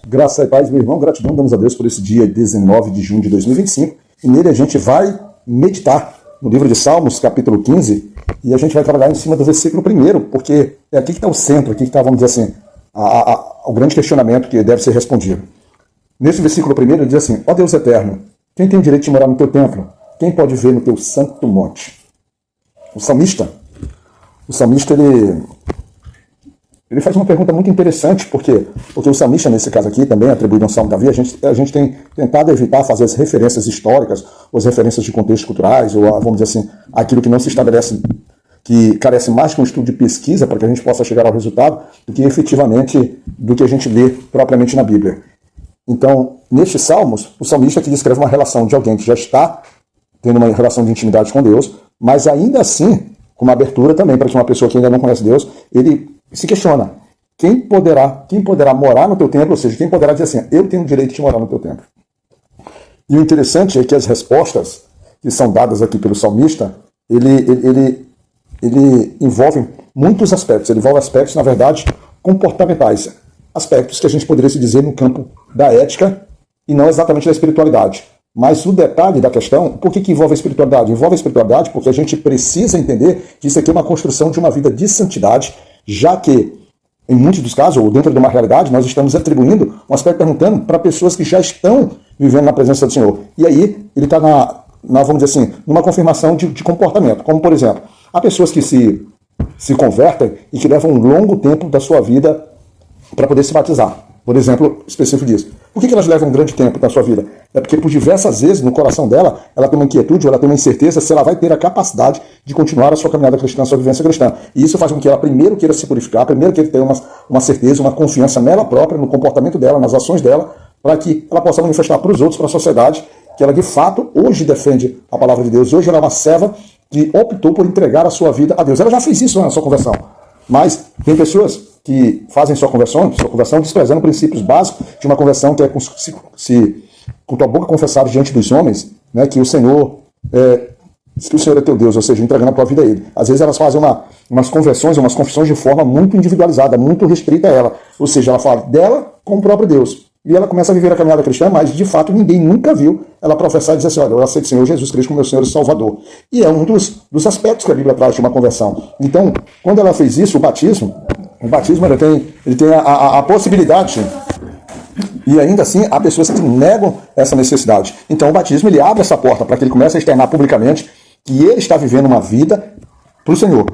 Graça e paz, meu irmão, gratidão damos a Deus por esse dia 19 de junho de 2025, e nele a gente vai meditar no livro de Salmos, capítulo 15, e a gente vai trabalhar em cima do versículo 1, porque é aqui que está o centro, aqui que está, vamos dizer assim, o grande questionamento que deve ser respondido. Nesse versículo 1 ele diz assim: ó Deus eterno, quem tem direito de morar no teu templo? Quem pode ver no teu santo monte? O salmista ele faz uma pergunta muito interessante, porque o salmista, nesse caso aqui, também atribuído ao Salmo de Davi, a gente tem tentado evitar fazer as referências históricas, ou as referências de contextos culturais, ou, vamos dizer assim, aquilo que não se estabelece, que carece mais de um estudo de pesquisa para que a gente possa chegar ao resultado, do que efetivamente do que a gente lê propriamente na Bíblia. Então, nestes salmos, o salmista que descreve uma relação de alguém que já está tendo uma relação de intimidade com Deus, mas ainda assim, com uma abertura também para que uma pessoa que ainda não conhece Deus, ele se questiona: quem poderá morar no teu templo? Ou seja, quem poderá dizer assim: eu tenho o direito de morar no teu templo? E o interessante é que as respostas que são dadas aqui pelo salmista, ele envolvem muitos aspectos. Ele envolve aspectos, na verdade, comportamentais. Aspectos que a gente poderia se dizer no campo da ética e não exatamente da espiritualidade. Mas o detalhe da questão, por que envolve a espiritualidade? Envolve a espiritualidade porque a gente precisa entender que isso aqui é uma construção de uma vida de santidade, já que, em muitos dos casos, ou dentro de uma realidade, nós estamos atribuindo um aspecto perguntando para pessoas que já estão vivendo na presença do Senhor. E aí, ele está vamos dizer assim, numa confirmação de comportamento. Como, por exemplo, há pessoas que se convertem e que levam um longo tempo da sua vida para poder se batizar. Por exemplo, específico disso. Por que elas levam um grande tempo da sua vida? É porque por diversas vezes no coração dela, ela tem uma inquietude, ou ela tem uma incerteza se ela vai ter a capacidade de continuar a sua caminhada cristã, a sua vivência cristã. E isso faz com que ela primeiro queira se purificar, primeiro queira ter uma certeza, uma confiança nela própria, no comportamento dela, nas ações dela, para que ela possa manifestar para os outros, para a sociedade, que ela de fato hoje defende a palavra de Deus. Hoje ela é uma serva que optou por entregar a sua vida a Deus. Ela já fez isso na sua conversão. Mas tem pessoas que fazem sua conversão desprezando princípios básicos de uma conversão, que é com tua boca confessar diante dos homens, né, que o Senhor é teu Deus, ou seja, entregando a tua vida a Ele. Às vezes elas fazem umas conversões, umas confissões de forma muito individualizada, muito restrita a ela. Ou seja, ela fala dela com o próprio Deus. E ela começa a viver a caminhada cristã, mas de fato ninguém nunca viu ela professar e dizer assim: olha, eu aceito o Senhor Jesus Cristo como meu Senhor e Salvador. E é um dos aspectos que a Bíblia traz de uma conversão. Então, quando ela fez isso, o batismo ele tem a possibilidade, e ainda assim há pessoas que negam essa necessidade. Então o batismo ele abre essa porta para que ele comece a externar publicamente que ele está vivendo uma vida para o Senhor.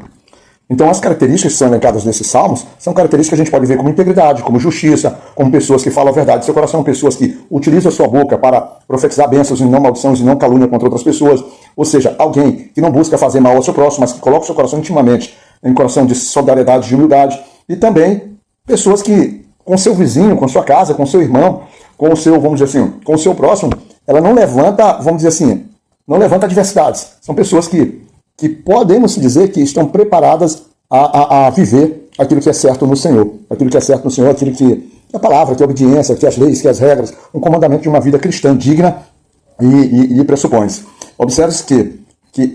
Então as características que são elencadas nesses salmos são características que a gente pode ver como integridade, como justiça, como pessoas que falam a verdade do seu coração, pessoas que utilizam a sua boca para profetizar bênçãos e não maldições e não calúnia contra outras pessoas. Ou seja, alguém que não busca fazer mal ao seu próximo, mas que coloca o seu coração intimamente em coração de solidariedade, de humildade. E também pessoas que, com seu vizinho, com sua casa, com seu irmão, com o seu, vamos dizer assim, com o seu próximo, ela não levanta, vamos dizer assim, não levanta adversidades. São pessoas que podemos dizer que estão preparadas a viver aquilo que é certo no Senhor. Aquilo que é certo no Senhor, aquilo que é a palavra, que é a obediência, que é as leis, que é as regras, um comandamento de uma vida cristã digna e pressupõe. Observe-se que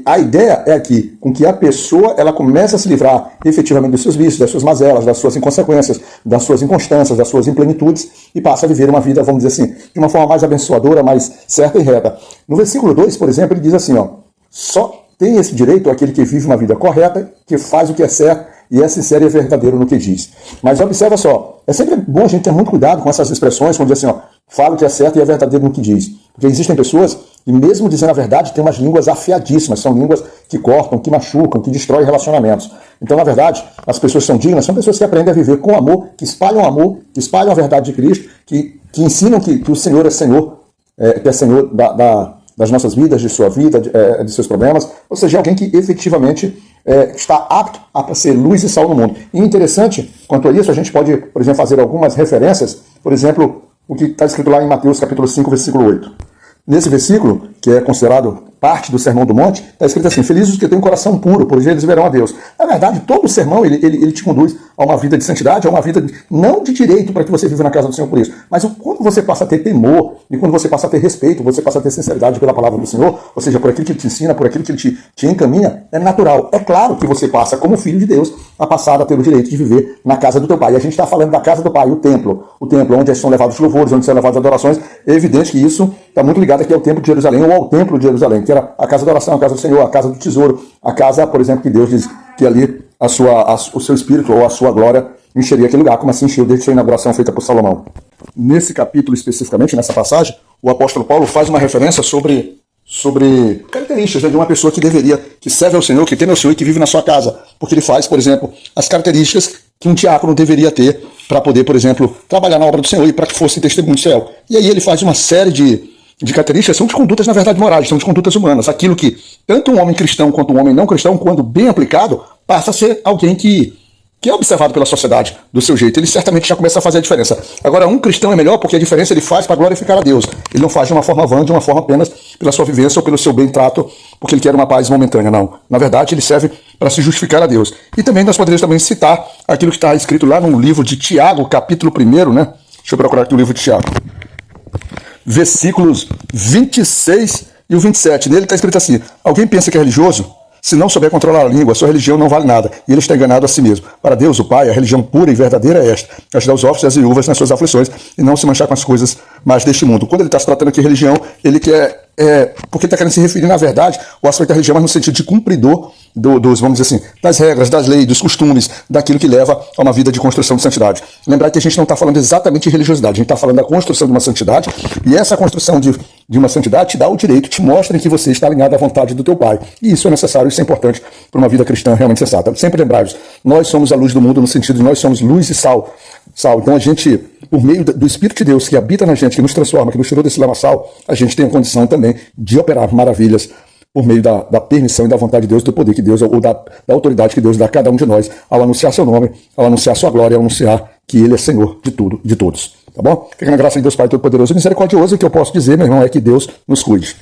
a ideia é aqui, com que a pessoa ela comece a se livrar efetivamente dos seus vícios, das suas mazelas, das suas inconsequências, das suas inconstâncias, das suas implenitudes, e passa a viver uma vida, vamos dizer assim, de uma forma mais abençoadora, mais certa e reta. No versículo 2, por exemplo, ele diz assim: só tem esse direito aquele que vive uma vida correta, que faz o que é certo e é sincero e é verdadeiro no que diz. Mas observa só, é sempre bom a gente ter muito cuidado com essas expressões, quando diz assim, fala o que é certo e é verdadeiro no que diz. Porque existem pessoas que, mesmo dizendo a verdade, têm umas línguas afiadíssimas, são línguas que cortam, que machucam, que destroem relacionamentos. Então, na verdade, as pessoas que são dignas são pessoas que aprendem a viver com amor, que espalham a verdade de Cristo, que ensinam que o Senhor é Senhor, que é Senhor das nossas vidas, de sua vida, de seus problemas. Ou seja, alguém que efetivamente está apto a ser luz e sal no mundo. E interessante, quanto a isso, a gente pode, por exemplo, fazer algumas referências, por exemplo, o que está escrito lá em Mateus capítulo 5, versículo 8. Nesse versículo, que é considerado parte do Sermão do Monte, está escrito assim: felizes os que têm um coração puro, pois eles verão a Deus. Na verdade, todo o sermão, ele te conduz a uma vida de santidade, a uma vida não de direito para que você viva na casa do Senhor por isso, mas quando você passa a ter temor, e quando você passa a ter respeito, você passa a ter sinceridade pela palavra do Senhor, ou seja, por aquilo que ele te ensina, por aquilo que ele te encaminha, é natural. É claro que você passa, como filho de Deus, a passar a ter o direito de viver na casa do teu Pai. E a gente está falando da casa do Pai, o templo onde são levados os louvores, onde são levadas as adorações. É evidente que isso está muito ligado aqui ao templo de Jerusalém, ou ao templo de Jerusalém, que era a casa da oração, a casa do Senhor, a casa do tesouro, a casa, por exemplo, que Deus diz que ali o seu espírito ou a sua glória encheria aquele lugar, como assim encheu desde a sua inauguração feita por Salomão. Nesse capítulo especificamente, nessa passagem, o apóstolo Paulo faz uma referência sobre características de uma pessoa que serve ao Senhor, que teme ao Senhor e que vive na sua casa. Porque ele faz, por exemplo, as características que um diácono deveria ter para poder, por exemplo, trabalhar na obra do Senhor e para que fosse testemunho do céu. E aí ele faz uma série de características, são de condutas, na verdade, morais, são de condutas humanas. Aquilo que tanto um homem cristão quanto um homem não cristão, quando bem aplicado, passa a ser alguém que é observado pela sociedade do seu jeito. Ele certamente já começa a fazer a diferença. Agora, um cristão é melhor porque a diferença ele faz para glorificar a Deus. Ele não faz de uma forma vã, de uma forma apenas pela sua vivência ou pelo seu bem-trato, porque ele quer uma paz momentânea, não. Na verdade, ele serve para se justificar a Deus. E também nós poderíamos também citar aquilo que está escrito lá no livro de Tiago, capítulo 1, né? Deixa eu procurar aqui o livro de Tiago. Versículos 26 e o 27. Nele está escrito assim: alguém pensa que é religioso? Se não souber controlar a língua, sua religião não vale nada, e ele está enganado a si mesmo. Para Deus, o Pai, a religião pura e verdadeira é esta: ajudar os órfãos e as viúvas nas suas aflições e não se manchar com as coisas mais deste mundo. Quando ele está se tratando aqui de religião, ele quer, porque ele está querendo se referir, na verdade, ao aspecto da religião, mas no sentido de cumpridor vamos dizer assim, das regras, das leis, dos costumes, daquilo que leva a uma vida de construção de santidade. Lembrar que a gente não está falando exatamente de religiosidade, a gente está falando da construção de uma santidade, e essa construção de uma santidade te dá o direito, te mostra que você está alinhado à vontade do teu Pai. E isso é necessário, isso é importante para uma vida cristã realmente sensata. Sempre lembrai-vos, nós somos a luz do mundo no sentido de nós somos luz e sal. Então a gente, por meio do Espírito de Deus que habita na gente, que nos transforma, que nos tirou desse lamaçal, a gente tem a condição também de operar maravilhas por meio da permissão e da vontade de Deus, do poder que Deus, ou da autoridade que Deus dá a cada um de nós, ao anunciar seu nome, ao anunciar sua glória, ao anunciar que Ele é Senhor de tudo, de todos. Tá bom? Fica na graça de Deus Pai Todo-Poderoso e Misericordioso, e o que eu posso dizer, meu irmão, é que Deus nos cuide.